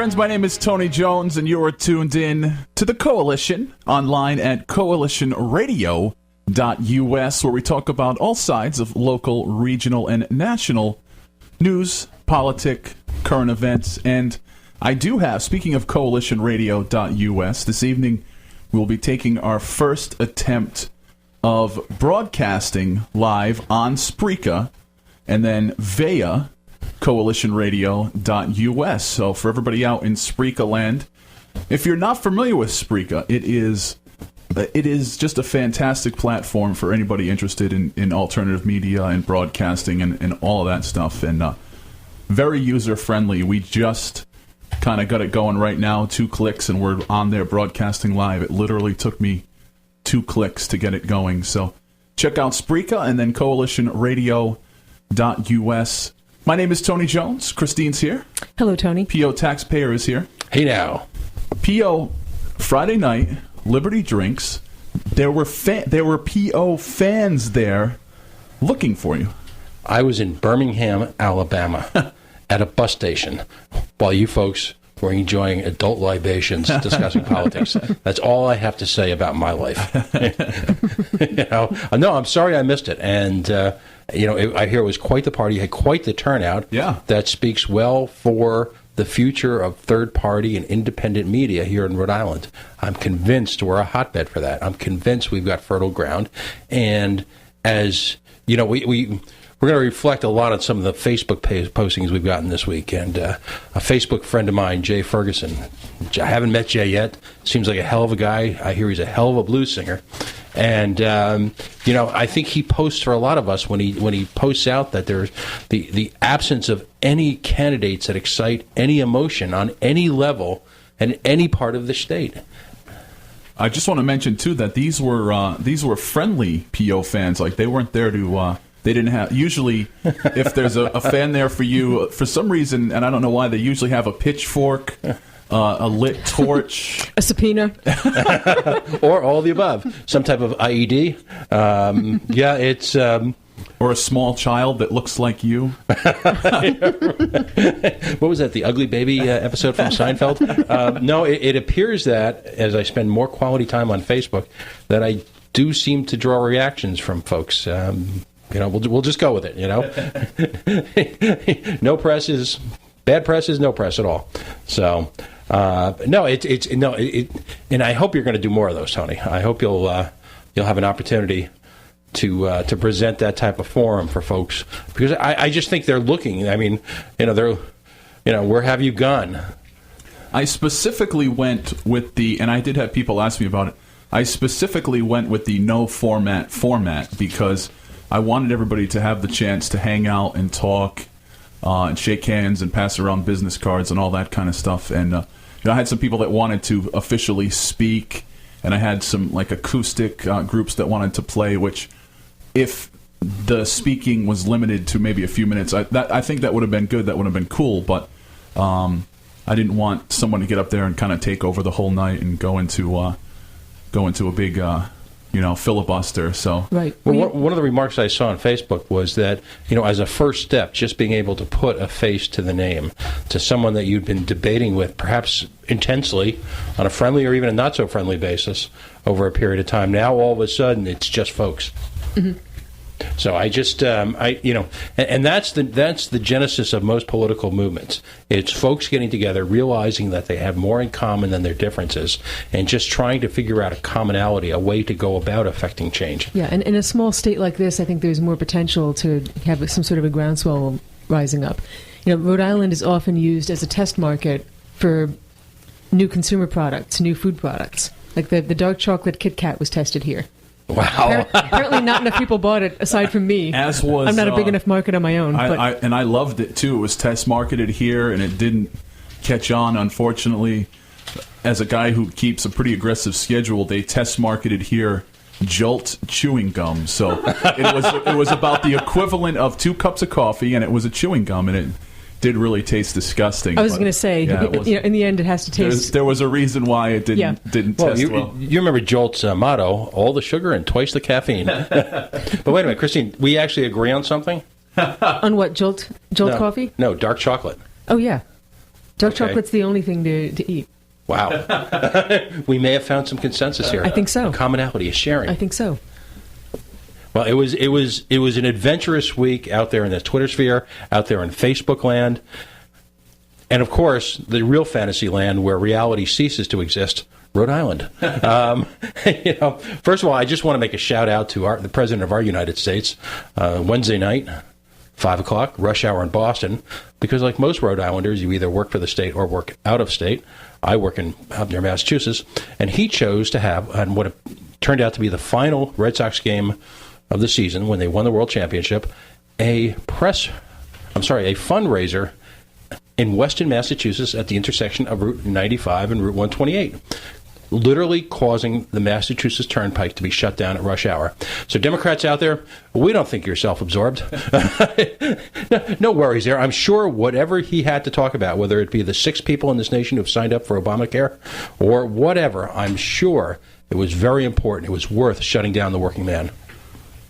Friends, my name is Tony Jones, and you are tuned in to the Coalition online at coalitionradio.us, where we talk about all sides of local, regional, and national news, politic, current events. And I do have, speaking of coalitionradio.us, this evening we'll be taking our first attempt of broadcasting live on Spreaker and then via coalitionradio.us. So for everybody out in Spreaker land, if you're not familiar with Spreaker, it is just a fantastic platform for anybody interested in alternative media and broadcasting and all of that stuff, and very user-friendly. We just kind of got it going right now, 2 clicks, and we're on there broadcasting live. It literally took me 2 clicks to get it going. So check out Spreaker and then coalitionradio.us. My name is Tony Jones. Christine's here. Hello, Tony. P.O. Taxpayer is here. Hey now. P.O. Friday night, Liberty Drinks. There were P.O. fans there looking for you. I was in Birmingham, Alabama, at a bus station while you folks were enjoying adult libations discussing politics. That's all I have to say about my life. No, I'm sorry I missed it. And, I hear it was quite the party, had quite the turnout. Yeah. That speaks well for the future of third-party and independent media here in Rhode Island. I'm convinced we're a hotbed for that. I'm convinced we've got fertile ground. And as, we're going to reflect a lot on some of the Facebook postings we've gotten this week. And a Facebook friend of mine, Jay Ferguson, I haven't met Jay yet. Seems like a hell of a guy. I hear he's a hell of a blues singer. And, I think he posts for a lot of us when he posts out that there's the absence of any candidates that excite any emotion on any level and any part of the state. I just want to mention, too, that these were friendly P.O. fans. Like, they weren't there to... They didn't have... Usually, if there's a fan there for you, for some reason, and I don't know why, they usually have a pitchfork, a lit torch. A subpoena. Or all the above. Some type of IED. It's... Or a small child that looks like you. What was that, the Ugly Baby episode from Seinfeld? No, it appears that, as I spend more quality time on Facebook, that I do seem to draw reactions from folks. We'll just go with it, No press is... Bad press is no press at all. So, and I hope you're going to do more of those, Tony. I hope you'll have an opportunity to present that type of forum for folks, because I just think they're looking. I mean, where have you gone? I specifically went with and I did have people ask me about it. I specifically went with the no format because I wanted everybody to have the chance to hang out and talk. And shake hands and pass around business cards and all that kind of stuff. And I had some people that wanted to officially speak, and I had some acoustic groups that wanted to play. Which, if the speaking was limited to maybe a few minutes, I think that would have been good. That would have been cool. But I didn't want someone to get up there and kind of take over the whole night and go into a big filibuster. So right. Well, one of the remarks I saw on Facebook was that, as a first step, just being able to put a face to the name to someone that you've been debating with, perhaps intensely, on a friendly or even a not so friendly basis over a period of time. Now, all of a sudden, it's just folks. Mm-hmm. So I just, and that's the genesis of most political movements. It's folks getting together, realizing that they have more in common than their differences, and just trying to figure out a commonality, a way to go about affecting change. Yeah, and in a small state like this, I think there's more potential to have some sort of a groundswell rising up. Rhode Island is often used as a test market for new consumer products, new food products. Like the dark chocolate Kit Kat was tested here. Wow. Apparently not enough people bought it, aside from me. As was, I'm not a big enough market on my own. And I loved it, too. It was test marketed here, and it didn't catch on, unfortunately. As a guy who keeps a pretty aggressive schedule, they test marketed here Jolt chewing gum. So it was about the equivalent of 2 cups of coffee, and it was a chewing gum, and it did really taste disgusting. I was going to say, in the end, it has to taste... There was a reason why it didn't test well. You remember Jolt's motto, all the sugar and twice the caffeine. But wait a minute, Christine, we actually agree on something? On what, Jolt coffee? No, dark chocolate. Oh, yeah. Dark chocolate's the only thing to eat. Wow. We may have found some consensus here. I think so. A commonality, a sharing. I think so. Well, it was an adventurous week out there in the Twitter sphere, out there in Facebook land, and of course the real fantasy land where reality ceases to exist, Rhode Island. First of all, I just want to make a shout out to the president of our United States. Wednesday night, 5:00, rush hour in Boston, because like most Rhode Islanders, you either work for the state or work out of state. I work up near Massachusetts, and he chose to have on what turned out to be the final Red Sox game of the season when they won the World Championship, a fundraiser in Weston, Massachusetts at the intersection of Route 95 and Route 128, literally causing the Massachusetts Turnpike to be shut down at rush hour. So Democrats out there, we don't think you're self-absorbed. No worries there. I'm sure whatever he had to talk about, whether it be the 6 people in this nation who've signed up for Obamacare or whatever, I'm sure it was very important. It was worth shutting down the working man.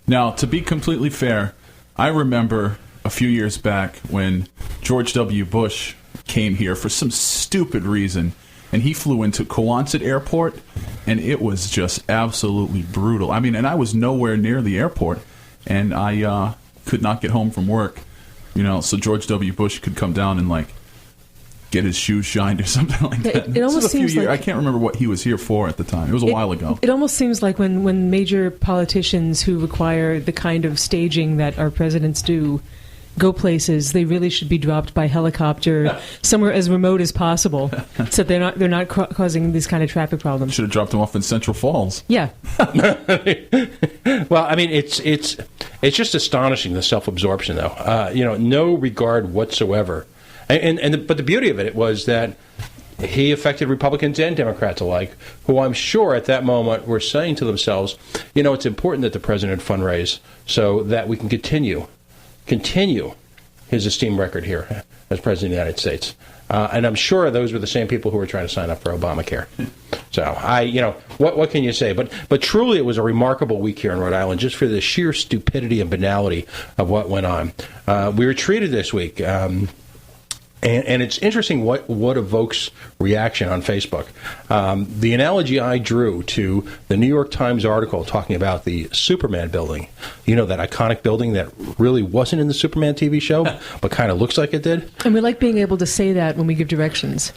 Now, to be completely fair, I remember a few years back when George W. Bush came here for some stupid reason, and he flew into Cohasset Airport, and it was just absolutely brutal. I mean, and I was nowhere near the airport, and I could not get home from work, so George W. Bush could come down and, get his shoes shined or something like that. It almost seems like... I can't remember what he was here for at the time. It was a while ago. It almost seems like when major politicians who require the kind of staging that our presidents do go places, they really should be dropped by helicopter somewhere as remote as possible, so they're not causing these kind of traffic problems. Should have dropped them off in Central Falls. Yeah. Well, I mean, it's just astonishing, the self-absorption, though. No regard whatsoever. But the beauty of it was that he affected Republicans and Democrats alike, who I'm sure at that moment were saying to themselves, it's important that the president fundraise so that we can continue his esteemed record here as president of the United States. And I'm sure those were the same people who were trying to sign up for Obamacare. So what can you say? But truly, it was a remarkable week here in Rhode Island, just for the sheer stupidity and banality of what went on. We were treated this week. And it's interesting what evokes reaction on Facebook. The analogy I drew to the New York Times article talking about the Superman building, that iconic building that really wasn't in the Superman TV show, but kind of looks like it did. And we like being able to say that when we give directions.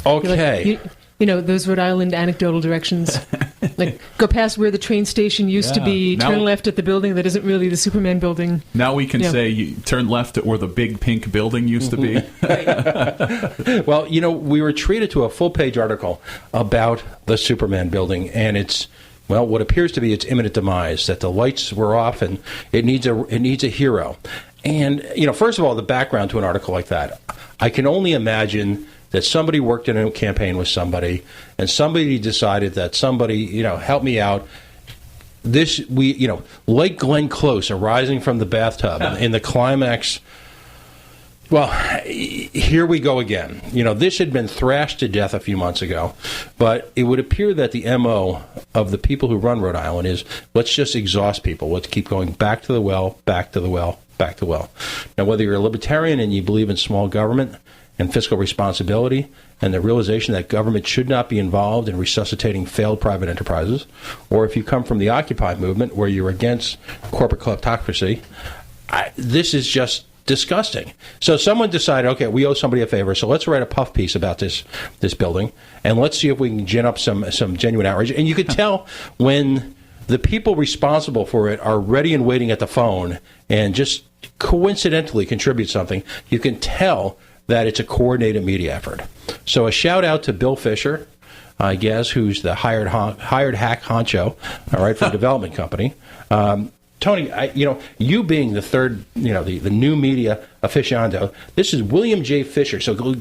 Okay. Those Rhode Island anecdotal directions. Go past where the train station used to be, turn left at the building that isn't really the Superman building. Now we can say you turn left at where the big pink building used to be. Well, we were treated to a full-page article about the Superman building, and it's, what appears to be its imminent demise, that the lights were off and it needs a hero. And, first of all, the background to an article like that, I can only imagine that somebody worked in a campaign with somebody, and somebody decided that somebody, help me out. Like Glenn Close arising from the bathtub in the climax. Well, here we go again. This had been thrashed to death a few months ago, but it would appear that the MO of the people who run Rhode Island is, let's just exhaust people. Let's keep going back to the well, back to the well, back to the well. Now, whether you're a libertarian and you believe in small government and fiscal responsibility and the realization that government should not be involved in resuscitating failed private enterprises, or if you come from the Occupy movement where you're against corporate kleptocracy, this is just disgusting. So someone decided, okay, we owe somebody a favor, so let's write a puff piece about this building, and let's see if we can gin up some genuine outrage. And you could tell when the people responsible for it are ready and waiting at the phone and just coincidentally contribute something, you can tell that it's a coordinated media effort. So a shout out to Bill Fisher, I guess, who's the hired hack honcho, all right, for the development company. Tony, you being the third, the new media aficionado, this is William J. Fisher. So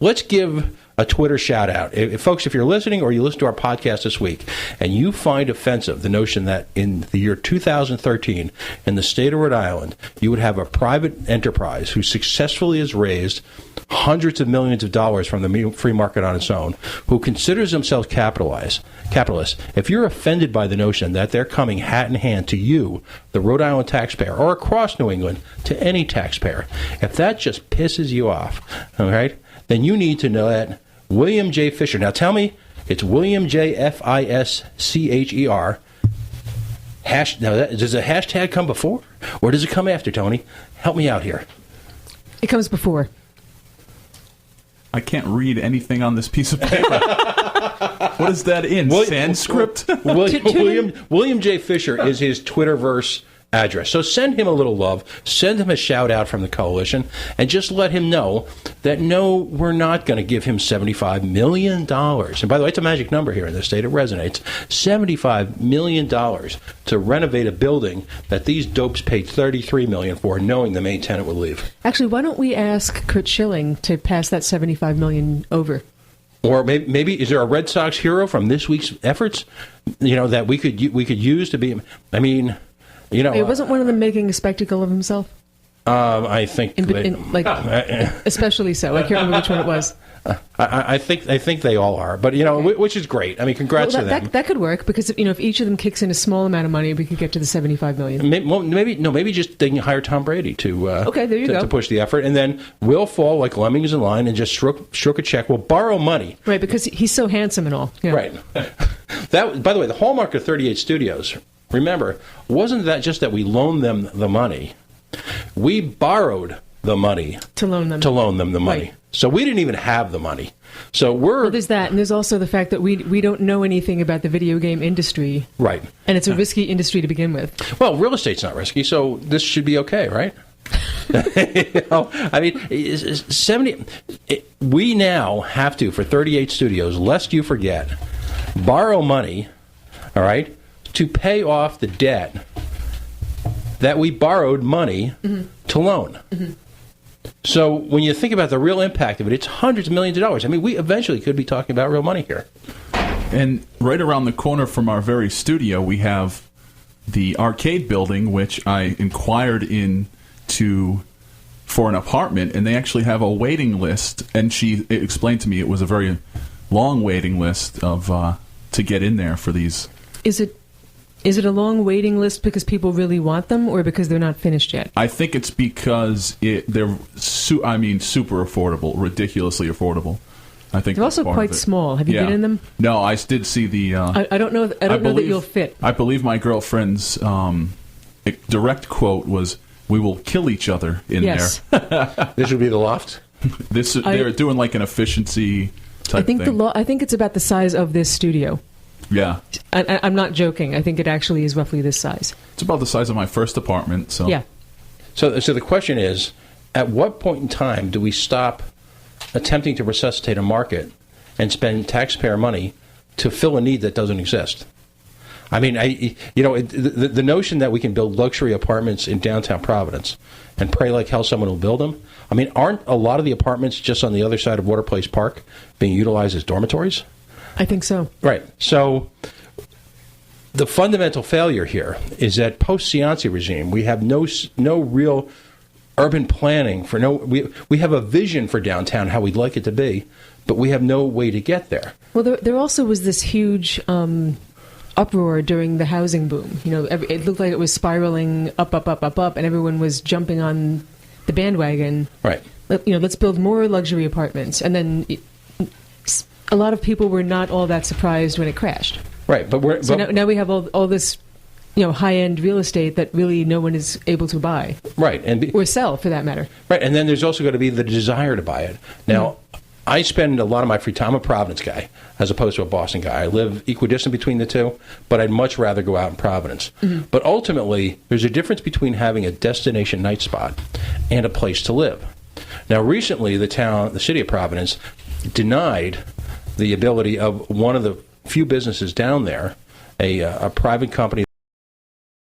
let's give a Twitter shout out. Folks, if you're listening or you listen to our podcast this week and you find offensive the notion that in the year 2013 in the state of Rhode Island, you would have a private enterprise who successfully has raised hundreds of millions of dollars from the free market on its own, who considers themselves capitalists, if you're offended by the notion that they're coming hat in hand to you, the Rhode Island taxpayer, or across New England to any taxpayer, if that just pisses you off, all right, then you need to know that William J. Fisher. Now tell me, it's William J. Fischer. Now, does a hashtag come before, or does it come after, Tony? Help me out here. It comes before. I can't read anything on this piece of paper. What is that in? Sanskrit? William J. Fisher is his Twitterverse address. So send him a little love, send him a shout out from the coalition, and just let him know that no, we're not going to give him $75 million. And by the way, it's a magic number here in the state. It resonates. $75 million to renovate a building that these dopes paid $33 million for, knowing the main tenant would leave. Actually, why don't we ask Kurt Schilling to pass that $75 million over? Or maybe is there a Red Sox hero from this week's efforts, that we could use to be? I mean, it wasn't one of them making a spectacle of himself. I think, especially so. I can't remember which one it was. I think they all are, but okay. Which is great. I mean, congrats to them. That could work because if each of them kicks in a small amount of money, we could get to the $75 million. Maybe just they can hire Tom Brady to there you go. To push the effort, and then we'll fall like lemmings in line and just stroke a check. We'll borrow money, right? Because he's so handsome and all, right? That, by the way, the hallmark of 38 Studios. Remember, wasn't that just that we loaned them the money? We borrowed the money to loan them the money. Right. So we didn't even have the money. So there's that, and there's also the fact that we don't know anything about the video game industry. Right. And it's a risky industry to begin with. Well, real estate's not risky, so this should be okay, right? I mean, 70. We now have to, for 38 Studios, lest you forget, borrow money, all right, to pay off the debt that we borrowed money to loan. Mm-hmm. So when you think about the real impact of it, it's hundreds of millions of dollars. I mean, we eventually could be talking about real money here. And right around the corner from our very studio, we have the arcade building, which I inquired for an apartment, and they actually have a waiting list. And she explained to me it was a very long waiting list to get in there for these. Is it a long waiting list because people really want them, or because they're not finished yet? I think it's because they're super affordable, ridiculously affordable. I think they're also quite small. Have you been in them? No, I did see the. I don't know. I don't know that you'll fit. I believe my girlfriend's direct quote was, "We will kill each other in there." This would be the loft. They're doing like an efficiency type thing. I think it's about the size of this studio. Yeah. I'm not joking. I think it actually is roughly this size. It's about the size of my first apartment. So yeah. So the question is, at what point in time do we stop attempting to resuscitate a market and spend taxpayer money to fill a need that doesn't exist? I mean, the notion that we can build luxury apartments in downtown Providence and pray like hell someone will build them. I mean, aren't a lot of the apartments just on the other side of Water Place Park being utilized as dormitories? I think so. Right. So the fundamental failure here is that post-Cianci regime, we have no real urban planning we have a vision for downtown, how we'd like it to be, but we have no way to get there. Well, there also was this huge uproar during the housing boom. It looked like it was spiraling up, and everyone was jumping on the bandwagon. Right. Let's build more luxury apartments, and then a lot of people were not all that surprised when it crashed. Right, but now we have all this, high-end real estate that really no one is able to buy. Right, or sell, for that matter. Right, and then there's also going to be the desire to buy it. Now, I spend a lot of my free time. I'm a Providence guy as opposed to a Boston guy. I live equidistant between the two, but I'd much rather go out in Providence. Mm-hmm. But ultimately, there's a difference between having a destination night spot and a place to live. Now, recently, the city of Providence denied the ability of one of the few businesses down there, a private company